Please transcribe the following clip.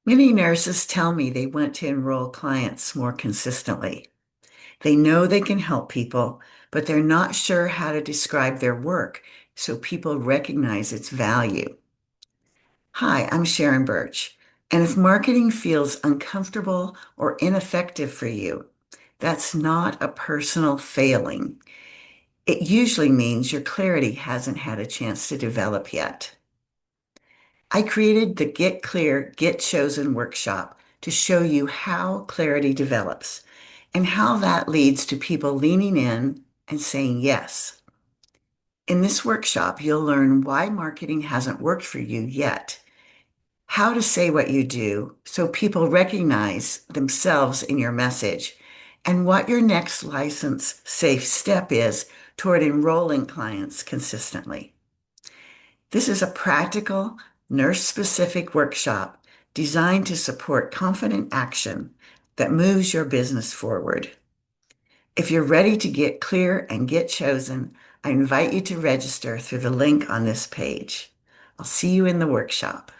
Many nurses tell me they want to enroll clients more consistently. They know they can help people, but they're not sure how to describe their work so people recognize its value. Hi, I'm Sharon Birch, and if marketing feels uncomfortable or ineffective for you, that's not a personal failing. It usually means your clarity hasn't had a chance to develop yet. I created the Get Clear, Get Chosen workshop to show you how clarity develops and how that leads to people leaning in and saying yes. In this workshop, you'll learn why marketing hasn't worked for you yet, how to say what you do so people recognize themselves in your message, and what your next license safe step is toward enrolling clients consistently. This is a practical, nurse-specific workshop designed to support confident action that moves your business forward. If you're ready to get clear and get chosen, I invite you to register through the link on this page. I'll see you in the workshop.